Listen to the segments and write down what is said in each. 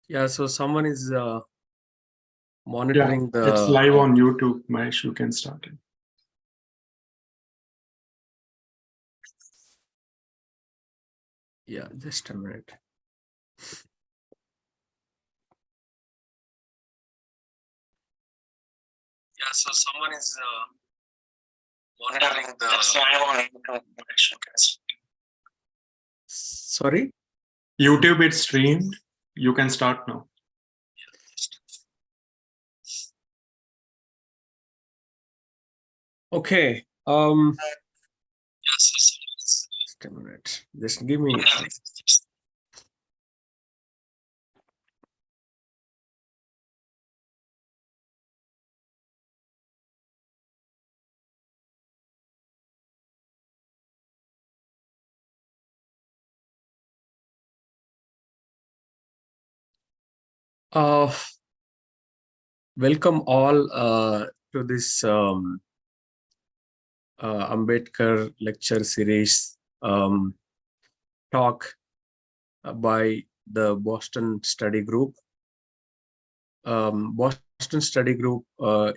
Yeah, so someone is Yeah, monitoring it's the. live on YouTube. Mahesh, you can start it. Yeah, just a minute. Yeah, so someone is monitoring the. It's live on YouTube. Mahesh, you can start. Sorry? YouTube, it's streamed. You can start now. Okay. Yes. Just a minute. Just give me. Uh, Welcome all to this Ambedkar lecture series talk by the Boston Study Group. Boston Study Group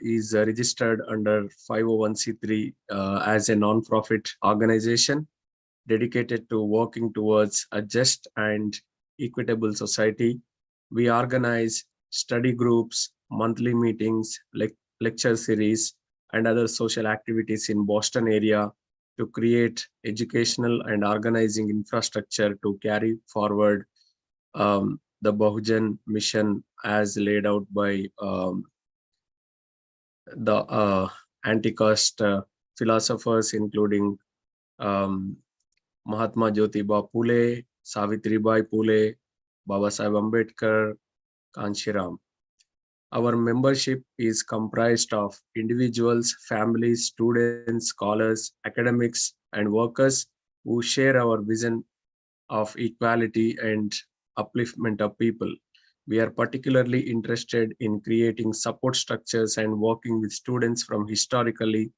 is registered under 501c3 as a non-profit organization dedicated to working towards a just and equitable society. We organize study groups, monthly meetings, lecture series, and other social activities in Boston area to create educational and organizing infrastructure to carry forward the Bahujan mission as laid out by the anti-caste philosophers, including um, Mahatma Jyotiba Phule, Savitribai Phule, Baba Sahib Ambedkar, Kanshiram. Our membership is comprised of individuals, families, students, scholars, academics, and workers who share our vision of equality and upliftment of people. We are particularly interested in creating support structures and working with students from historically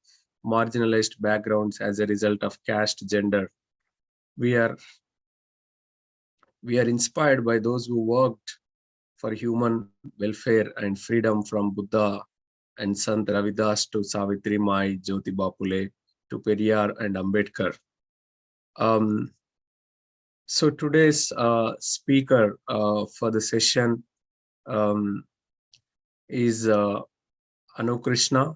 marginalized backgrounds as a result of caste, gender. We are we are inspired by those who worked for human welfare and freedom, from Buddha and Sant Ravidas to Savitri Mai, Jyotiba Phule to Periyar and Ambedkar. Um, so today's speaker for the session um, is Anu Krishna.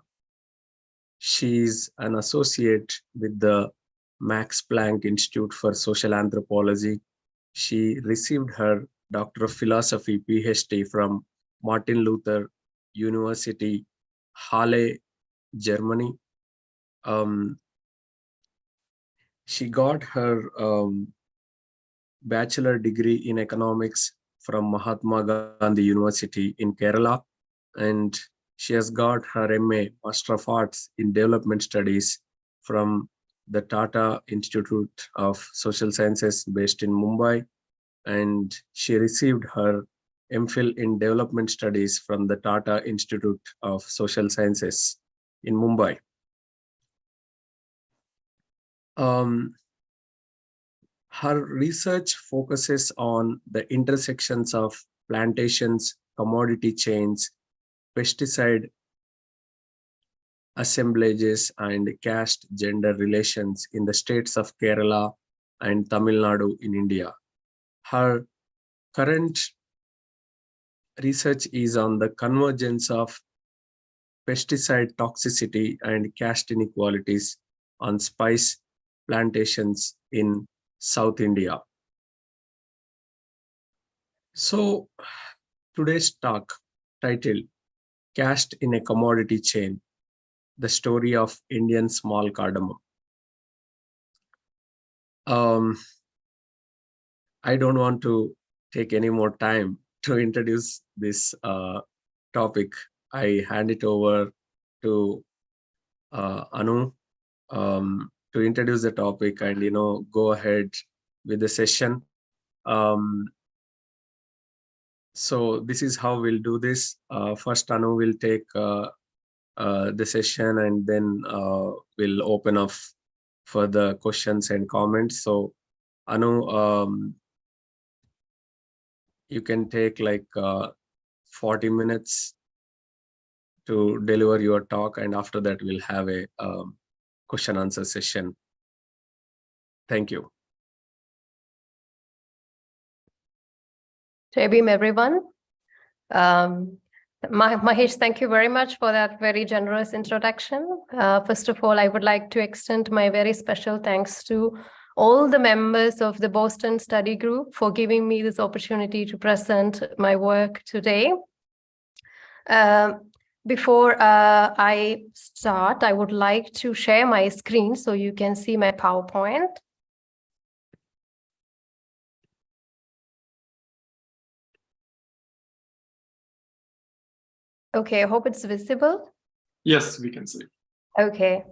She is an associate with the Max Planck Institute for Social Anthropology. She received her Doctor of Philosophy PhD from Martin Luther University, Halle, Germany. Um, she got her bachelor degree in economics from Mahatma Gandhi University in Kerala, and she has got her MA, Master of Arts in Development Studies from the Tata Institute of Social Sciences based in Mumbai, and she received her MPhil in Development Studies from the Tata Institute of Social Sciences in Mumbai. Um, Her research focuses on the intersections of plantations, commodity chains, pesticide assemblages, and caste gender relations in the states of Kerala and Tamil Nadu in India. Her current research is on the convergence of pesticide toxicity and caste inequalities on spice plantations in South India. So, today's talk title, Caste in a Commodity Chain, the story of Indian small cardamom. Um, I don't want to take any more time to introduce this topic. I hand it over to Anu to introduce the topic and go ahead with the session. So this is how we'll do this. First, Anu will take the session, and then we'll open up for the questions and comments. So Anu, you can take like 40 minutes to deliver your talk, and after that we'll have a question answer session. Thank you. Jai Bhim, everyone. Mahesh, thank you very much for that very generous introduction. First of all, I would like to extend my very special thanks to all the members of the Boston Study Group for giving me this opportunity to present my work today. Before I start, I would like to share my screen so you can see my PowerPoint. Okay, I hope it's visible. Yes, we can see. Okay.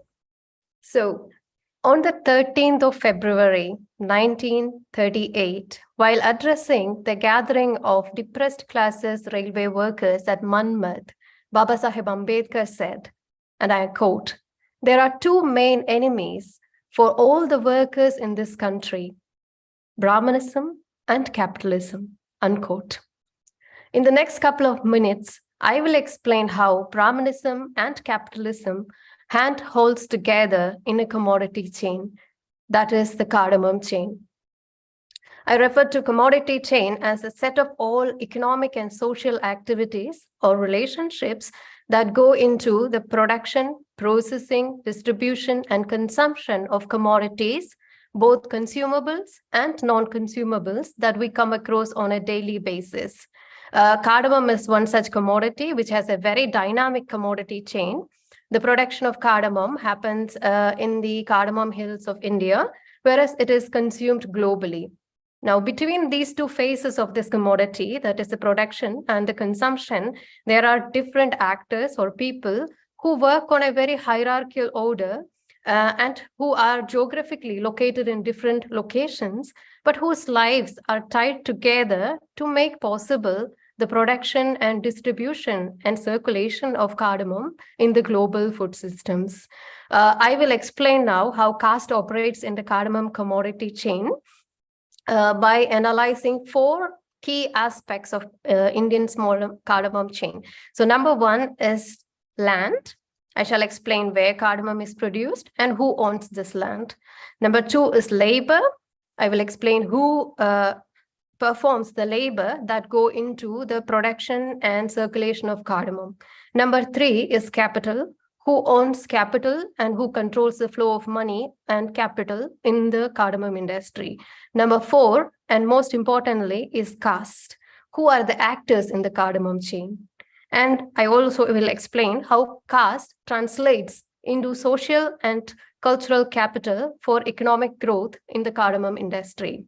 So on the 13th of February, 1938, while addressing the gathering of depressed classes railway workers at Monmouth, Babasaheb Ambedkar said, and I quote, "There are two main enemies for all the workers in this country, Brahmanism and capitalism," unquote. In the next couple of minutes, I will explain how Brahmanism and capitalism hand holds together in a commodity chain, that is the cardamom chain. I refer to commodity chain as a set of all economic and social activities or relationships that go into the production, processing, distribution, and consumption of commodities, both consumables and non-consumables that we come across on a daily basis. Cardamom is one such commodity which has a very dynamic commodity chain. The production of cardamom happens in the cardamom hills of India, whereas it is consumed globally. Now, between these two phases of this commodity, that is the production and the consumption, there are different actors or people who work on a very hierarchical order and who are geographically located in different locations, but whose lives are tied together to make possible the production and distribution and circulation of cardamom in the global food systems. I will explain now how caste operates in the cardamom commodity chain by analyzing four key aspects of Indian small cardamom chain. So number one is land. I shall explain where cardamom is produced and who owns this land. Number two is labor. I will explain who performs the labor that go into the production and circulation of cardamom. Number three is capital. Who owns capital and who controls the flow of money and capital in the cardamom industry. Number four, and most importantly, is caste. Who are the actors in the cardamom chain? And I also will explain how caste translates into social and cultural capital for economic growth in the cardamom industry.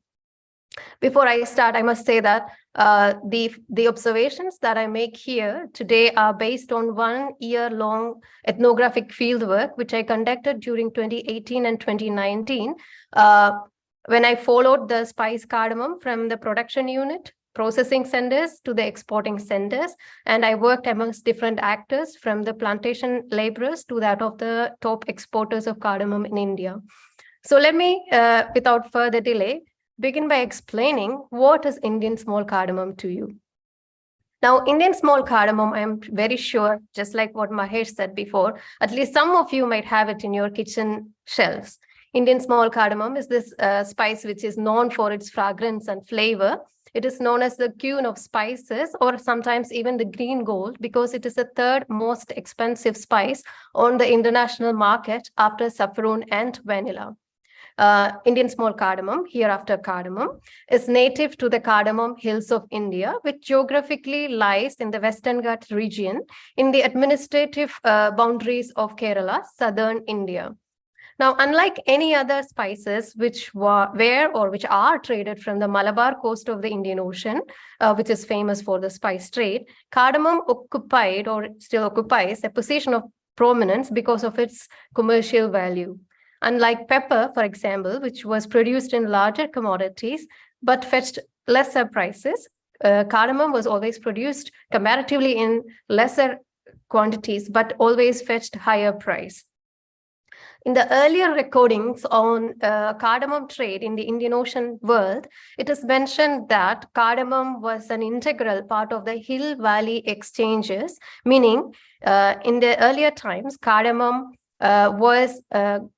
Before I start, I must say that the observations that I make here today are based on 1 year-long ethnographic fieldwork, which I conducted during 2018 and 2019, when I followed the spice cardamom from the production unit, processing centers to the exporting centers, and I worked amongst different actors from the plantation laborers to that of the top exporters of cardamom in India. So let me, without further delay, begin by explaining what is Indian small cardamom to you. Now, Indian small cardamom, I am very sure, just like what Mahesh said before, at least some of you might have it in your kitchen shelves. Indian small cardamom is this spice which is known for its fragrance and flavor. It is known as the queen of spices, or sometimes even the green gold, because it is the third most expensive spice on the international market after saffron and vanilla. Indian small cardamom, hereafter cardamom, is native to the cardamom hills of India, which geographically lies in the Western Ghats region in the administrative boundaries of Kerala, southern India. Now, unlike any other spices which which are traded from the Malabar coast of the Indian Ocean, which is famous for the spice trade, cardamom occupied or still occupies a position of prominence because of its commercial value. Unlike pepper, for example, which was produced in larger commodities but fetched lesser prices, cardamom was always produced comparatively in lesser quantities but always fetched higher price. In the earlier recordings on cardamom trade in the Indian Ocean world, it is mentioned that cardamom was an integral part of the hill valley exchanges, meaning in the earlier times, cardamom was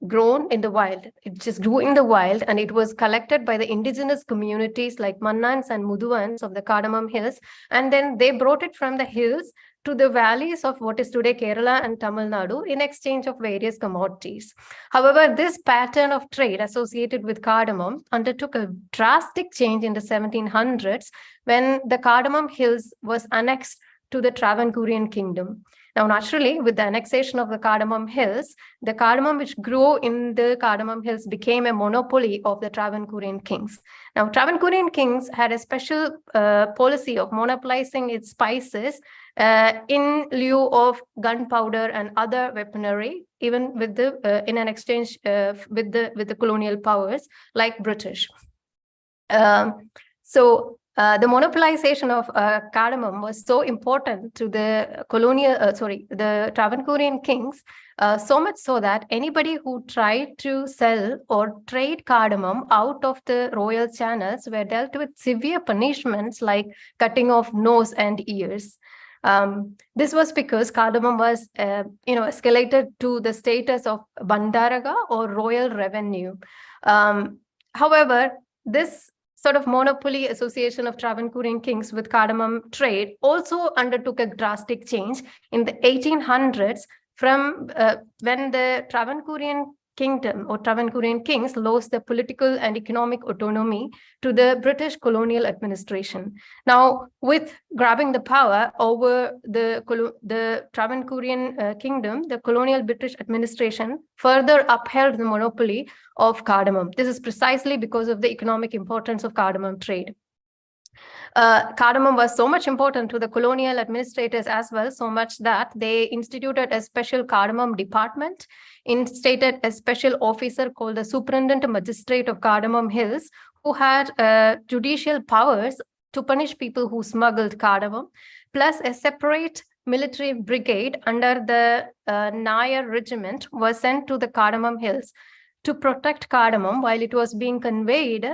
grown in the wild. It just grew in the wild, and it was collected by the indigenous communities like Mannans and Muduans of the Cardamom Hills, and then they brought it from the hills to the valleys of what is today Kerala and Tamil Nadu in exchange of various commodities. However, this pattern of trade associated with cardamom undertook a drastic change in the 1700s when the Cardamom Hills was annexed to the Travancorean kingdom. Now, naturally, with the annexation of the Cardamom Hills, the cardamom which grew in the Cardamom Hills became a monopoly of the Travancorean kings. Now, Travancorean kings had a special policy of monopolizing its spices in lieu of gunpowder and other weaponry, even with the in an exchange with the colonial powers like British. The monopolization of cardamom was so important to the the Travancorean kings, so much so that anybody who tried to sell or trade cardamom out of the royal channels were dealt with severe punishments like cutting off nose and ears. This was because cardamom was, escalated to the status of bandaraga or royal revenue. However, this sort of monopoly association of Travancorean kings with cardamom trade also undertook a drastic change in the 1800s from when the Travancorean kingdom or Travancorean kings lost their political and economic autonomy to the British colonial administration. Now, with grabbing the power over the Travancorean kingdom, the colonial British administration further upheld the monopoly of cardamom. This is precisely because of the economic importance of cardamom trade. Cardamom was so much important to the colonial administrators as well, so much that they instituted a special cardamom department, instated a special officer called the Superintendent Magistrate of Cardamom Hills, who had judicial powers to punish people who smuggled cardamom, plus a separate military brigade under the Nair regiment was sent to the Cardamom Hills to protect cardamom while it was being conveyed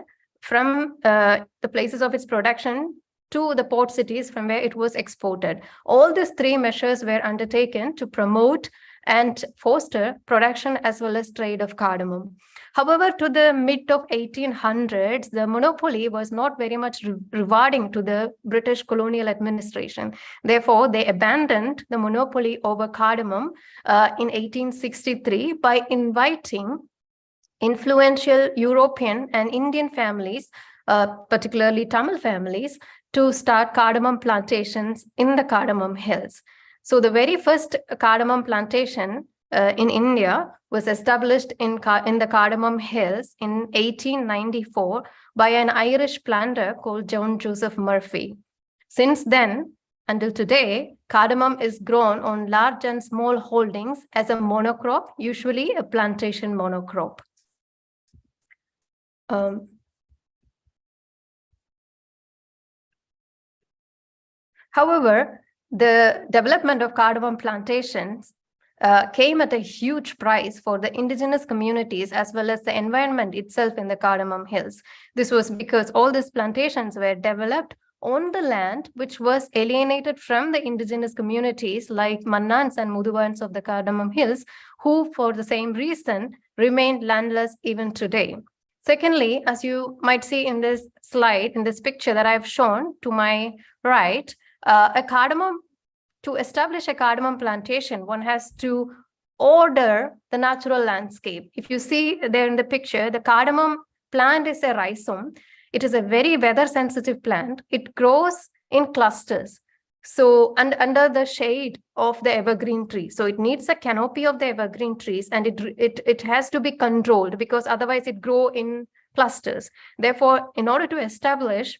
from the places of its production to the port cities from where it was exported. All these three measures were undertaken to promote and foster production as well as trade of cardamom. However, to the mid of 1800s, the monopoly was not very much rewarding to the British colonial administration. Therefore, they abandoned the monopoly over cardamom in 1863 by inviting influential European and Indian families, particularly Tamil families, to start cardamom plantations in the Cardamom Hills. So the very first cardamom plantation in India was established in the Cardamom Hills in 1894 by an Irish planter called John Joseph Murphy. Since then, until today, cardamom is grown on large and small holdings as a monocrop, usually a plantation monocrop. However, the development of cardamom plantations came at a huge price for the indigenous communities as well as the environment itself in the Cardamom Hills. This was because all these plantations were developed on the land which was alienated from the indigenous communities like Mannans and Muduvans of the Cardamom Hills, who for the same reason remained landless even today. Secondly, as you might see in this slide, in this picture that I've shown to my right, to establish a cardamom plantation, one has to order the natural landscape. If you see there in the picture, the cardamom plant is a rhizome. It is a very weather-sensitive plant. It grows in clusters. So, and under the shade of the evergreen tree. So it needs a canopy of the evergreen trees, and it has to be controlled because otherwise it grows in clusters. Therefore, in order to establish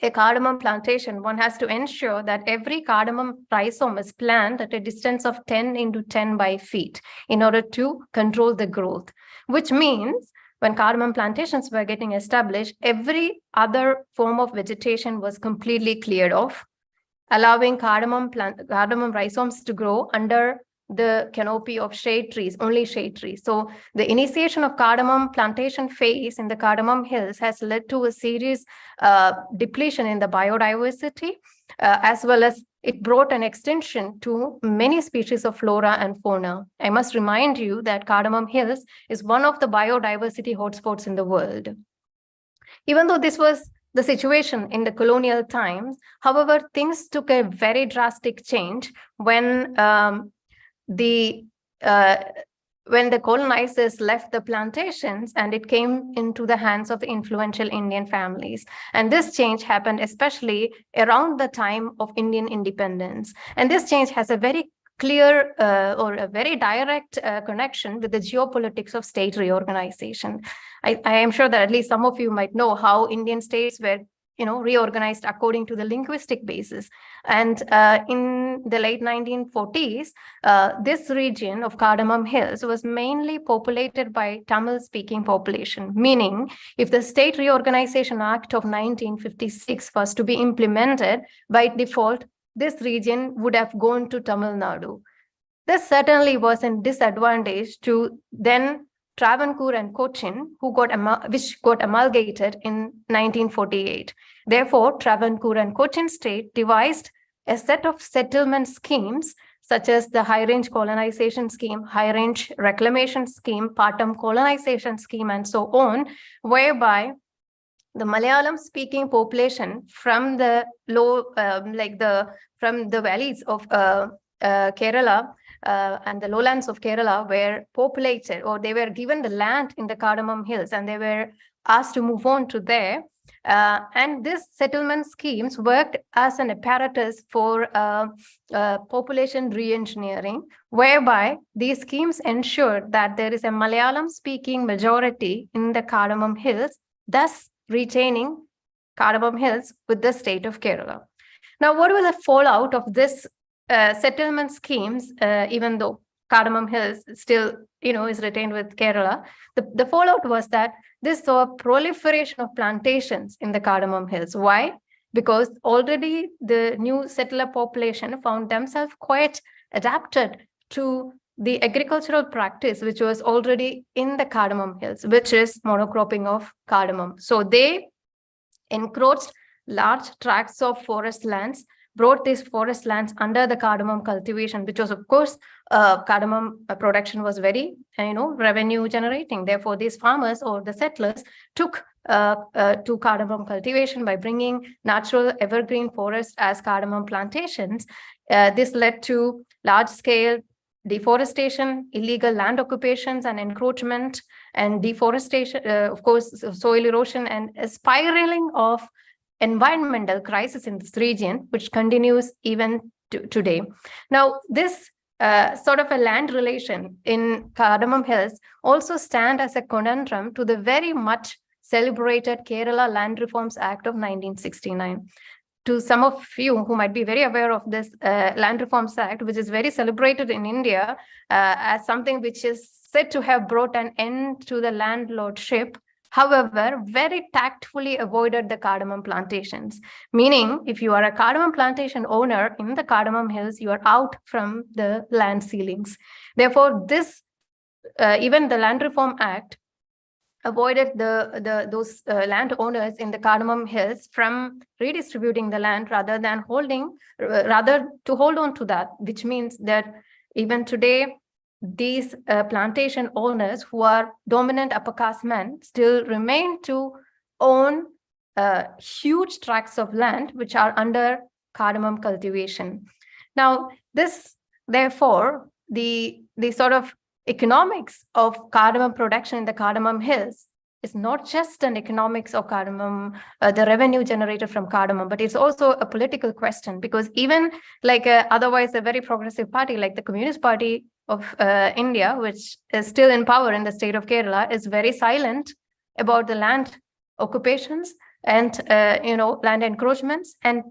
a cardamom plantation, one has to ensure that every cardamom rhizome is planted at a distance of 10 into 10 by feet in order to control the growth, which means when cardamom plantations were getting established, every other form of vegetation was completely cleared off, allowing cardamom rhizomes to grow under the canopy of shade trees, only shade trees. So the initiation of cardamom plantation phase in the Cardamom Hills has led to a serious depletion in the biodiversity, as well as it brought an extinction to many species of flora and fauna. I must remind you that Cardamom Hills is one of the biodiversity hotspots in the world. Even though this was the situation in the colonial times, however, things took a very drastic change when the colonizers left the plantations and it came into the hands of the influential Indian families. And this change happened especially around the time of Indian independence. And this change has a very clear or a very direct connection with the geopolitics of state reorganization. I am sure that at least some of you might know how Indian states were reorganized according to the linguistic basis. And in the late 1940s, this region of Cardamom Hills was mainly populated by Tamil-speaking population, meaning if the State Reorganization Act of 1956 was to be implemented, by default, this region would have gone to Tamil Nadu. This certainly was a disadvantage to then Travancore and Cochin, which got amalgamated in 1948. Therefore, Travancore and Cochin state devised a set of settlement schemes, such as the high-range colonization scheme, high-range reclamation scheme, Patam colonization scheme, and so on, whereby the Malayalam-speaking population from the from the valleys of Kerala and the lowlands of Kerala were populated, or they were given the land in the Cardamom Hills, and they were asked to move on to there. And these settlement schemes worked as an apparatus for population re-engineering, whereby these schemes ensured that there is a Malayalam-speaking majority in the Cardamom Hills, thus retaining Cardamom Hills with the state of Kerala. Now, what was the fallout of this settlement schemes, even though Cardamom Hills still, is retained with Kerala? The fallout was that this saw a proliferation of plantations in the Cardamom Hills. Why? Because already the new settler population found themselves quite adapted to the agricultural practice, which was already in the Cardamom Hills, which is monocropping of cardamom. So they encroached large tracts of forest lands, brought these forest lands under the cardamom cultivation, which was, of course, cardamom production was very, revenue generating. Therefore, these farmers or the settlers took to cardamom cultivation by bringing natural evergreen forests as cardamom plantations. This led to large-scale deforestation, illegal land occupations and encroachment, and deforestation, of course, soil erosion, and a spiraling of environmental crisis in this region, which continues even today. Now, this sort of a land relation in Cardamom Hills also stand as a conundrum to the very much celebrated Kerala Land Reforms Act of 1969. To some of you who might be very aware of this Land Reforms Act, which is very celebrated in India as something which is said to have brought an end to the landlordship, however, very tactfully avoided the cardamom plantations. Meaning, if you are a cardamom plantation owner in the Cardamom Hills, you are out from the land ceilings. Therefore, this, even the Land Reform Act, avoided those landowners in the Cardamom Hills from redistributing the land rather to hold on to that, which means that even today, these plantation owners who are dominant upper caste men still remain to own huge tracts of land which are under cardamom cultivation. Now, this, therefore, the sort of economics of cardamom production in the Cardamom Hills is not just an economics of cardamom, the revenue generated from cardamom, but it's also a political question, because even like otherwise a very progressive party like the Communist Party of India, which is still in power in the state of Kerala, is very silent about the land occupations and land encroachments and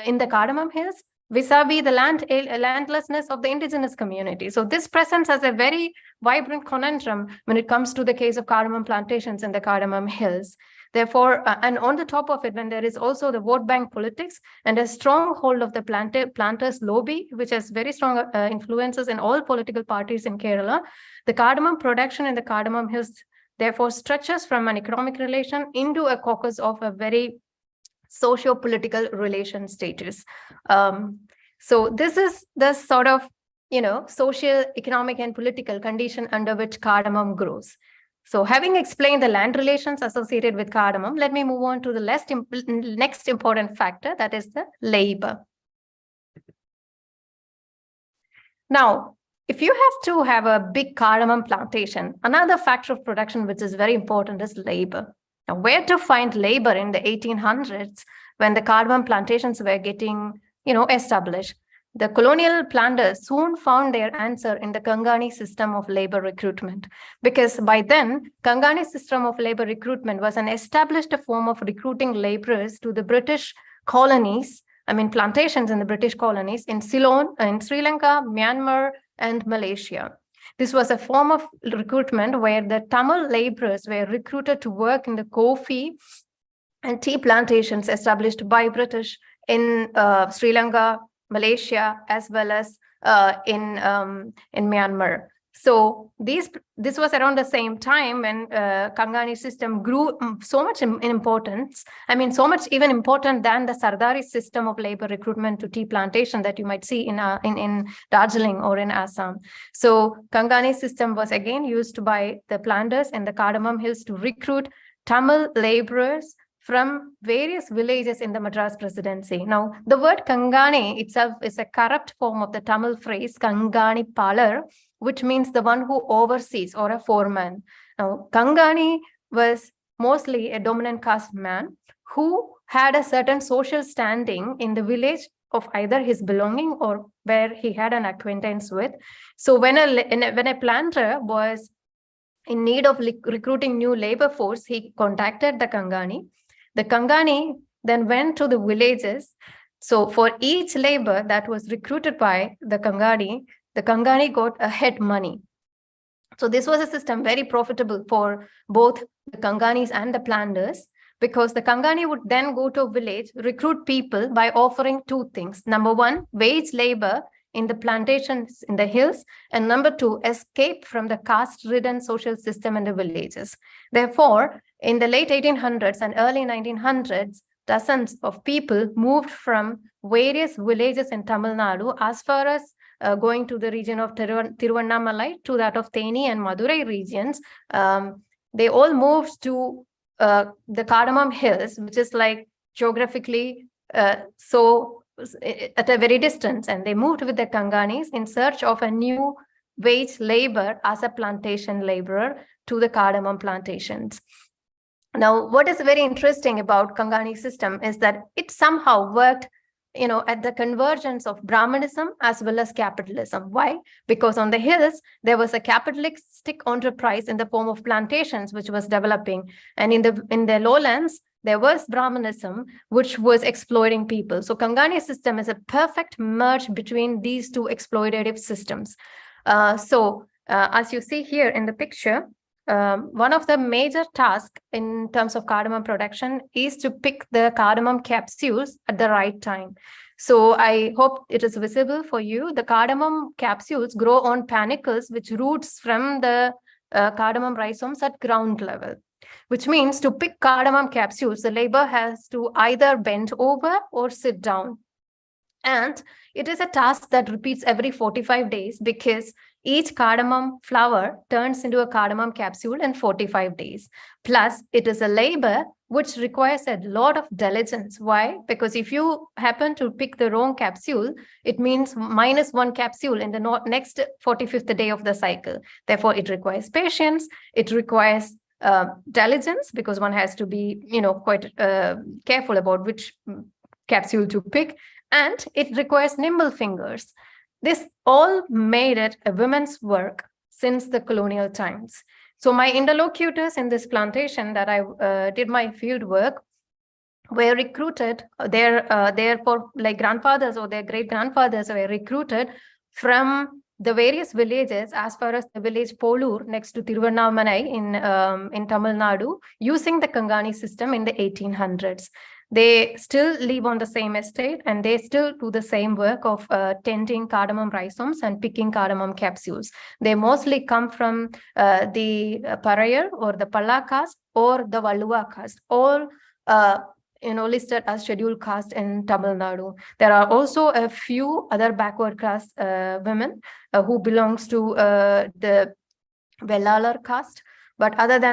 in the Cardamom Hills vis-a-vis the landlessness of the indigenous community. So this presents as a very vibrant conundrum when it comes to the case of cardamom plantations in the Cardamom Hills. Therefore, and on the top of it, when there is also the vote bank politics and a strong hold of the planters lobby, which has very strong influences in all political parties in Kerala, the cardamom production in the Cardamom Hills therefore stretches from an economic relation into a caucus of a very socio-political relation status. So this is the sort of, social, economic, and political condition under which cardamom grows. So having explained the land relations associated with cardamom, let me move on to the next important factor, that is the labor. Now, if you have to have a big cardamom plantation, another factor of production which is very important is labor. Now, where to find labor in the 1800s when the cardamom plantations were getting, established? The colonial planters soon found their answer in the Kangani system of labor recruitment, because by then, Kangani system of labor recruitment was an established form of recruiting laborers to the British colonies, plantations in the British colonies in Ceylon, in Sri Lanka, Myanmar, and Malaysia. This was a form of recruitment where the Tamil laborers were recruited to work in the coffee and tea plantations established by British in Sri Lanka, Malaysia, as well as in Myanmar. So this was around the same time when Kangani system grew so much in importance. So much even important than the Sardari system of labor recruitment to tea plantation that you might see in Darjeeling or in Assam. So Kangani system was again used by the planters in the Cardamom Hills to recruit Tamil laborers from various villages in the Madras Presidency. Now, the word Kangani itself is a corrupt form of the Tamil phrase Kangani Palar, which means the one who oversees or a foreman. Now, Kangani was mostly a dominant caste man who had a certain social standing in the village of either his belonging or where he had an acquaintance with. So when a planter was in need of recruiting new labor force, he contacted the Kangani. The Kangani then went to the villages. So for each labor that was recruited by the Kangani got a head money. So this was a system very profitable for both the Kanganis and the planters, because the Kangani would then go to a village, recruit people by offering two things. Number one, wage labor in the plantations in the hills, and number two, escape from the caste-ridden social system in the villages. Therefore, in the late 1800s and early 1900s, dozens of people moved from various villages in Tamil Nadu as far as going to the region of Tiruvannamalai, to that of Theni and Madurai regions. They all moved to the Cardamom Hills, which is like geographically so at a very distance, and they moved with the Kanganis in search of a new wage labor as a plantation laborer to the cardamom plantations. Now, what is very interesting about Kangani system is that it somehow worked, at the convergence of Brahmanism as well as capitalism. Why? Because on the hills, there was a capitalistic enterprise in the form of plantations, which was developing. And in the lowlands, there was Brahmanism, which was exploiting people. So Kangani system is a perfect merge between these two exploitative systems. As you see here in the picture, one of the major tasks in terms of cardamom production is to pick the cardamom capsules at the right time. So I hope it is visible for you. The cardamom capsules grow on panicles, which roots from the cardamom rhizomes at ground level, which means to pick cardamom capsules, the labor has to either bend over or sit down. And it is a task that repeats every 45 days because each cardamom flower turns into a cardamom capsule in 45 days. Plus, it is a labor which requires a lot of diligence. Why? Because if you happen to pick the wrong capsule, it means -1 capsule in the next 45th day of the cycle. Therefore, it requires patience. It requires diligence, because one has to be, quite careful about which capsule to pick. And it requires nimble fingers. This all made it a women's work since the colonial times. So my interlocutors in this plantation that I did my field work were recruited, therefore like grandfathers or their great grandfathers were recruited from the various villages, as far as the village Polur next to Tiruvannamalai in Tamil Nadu, using the Kangani system in the 1800s. They still live on the same estate and they still do the same work of tending cardamom rhizomes and picking cardamom capsules. They mostly come from the Parayar or the Palla caste or the Valluva caste, all listed as scheduled caste in Tamil Nadu. There are also a few other backward caste women who belongs to the Vellalar caste, but other than